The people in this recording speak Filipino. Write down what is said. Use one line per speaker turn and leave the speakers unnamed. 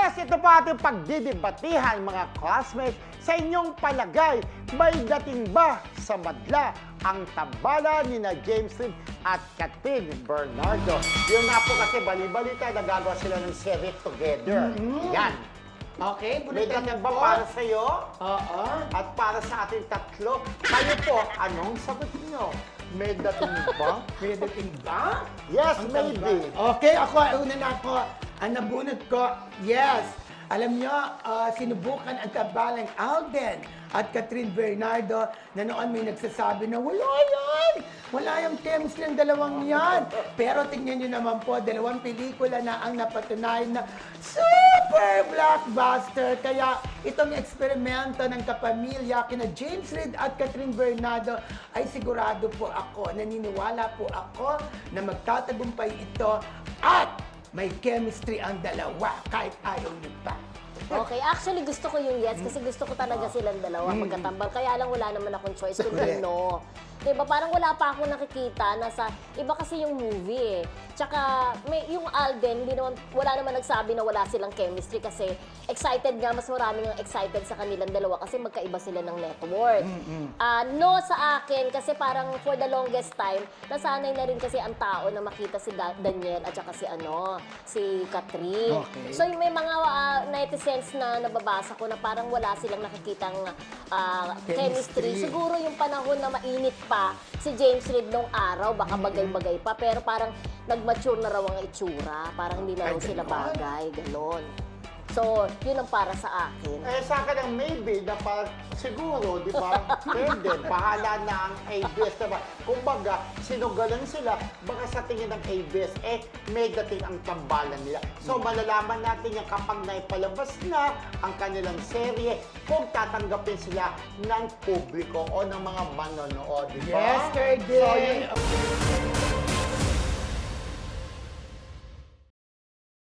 Yes, ito pa ating pagdidibatihan mga classmates. Sa inyong palagay, may dating ba sa madla ang tambala ni na James Reid at Catherine Bernardo? Yun nga po kasi bali-balita, nagagawa sila ng series together. Yan.
Okay,
May dating ba para sa'yo?
Oo.
At para sa ating tatlo? Kayo po, anong sagot niyo? May dating ba?
May dating ba?
Yes,
Ang
maybe.
tamba. Okay, una na ako. Ang nabunot ko, yes. Alam nyo, sinubukan ang tabalang Alden at Catherine Bernardo na noon may nagsasabi na wala yan! Wala yung chemistry ng dalawang yan. Pero tingnan nyo naman po, dalawang pelikula na ang napatunayan na super blockbuster. Kaya itong eksperimento ng kapamilya kina James Reid at Catherine Bernardo ay sigurado po ako, naniniwala po ako na magtatagumpay ito at may chemistry ang dalawa kahit ayaw nyo pa.
Okay, actually gusto ko yung yes kasi gusto ko talaga silang dalawa magkatambal. Kaya lang wala naman akong choice kundi no. Diba, parang wala pa akong nakikita na sa iba kasi yung movie eh. Tsaka may yung Alden, wala naman nagsabi na wala silang chemistry kasi excited nga, mas maraming ang excited sa kanilang dalawa kasi magkaiba sila ng network. No sa akin kasi parang for the longest time, nasanay na rin kasi ang tao na makita si Daniel at saka si Catherine.
Okay.
So may mga netizens na nababasa ko na parang wala silang nakikitang chemistry. Siguro yung panahon na mainit pa si James Reid nung araw, baka bagay-bagay pa, pero parang nag-mature na raw ang itsura. Parang hindi na raw sila bagay, ganon. So, yun ang para sa akin.
Eh, sa akin ang maybe na siguro, di ba? Pwede, bahala na ang ABS, di ba? Kumbaga, sinugalan sila, baka sa tingin ng ABS, may dating ang tambalan nila. So, malalaman natin yan kapag naipalabas na ang kanilang serye, kung tatanggapin sila ng publiko o ng mga manonood, di ba?
Yesterday!
So, yun,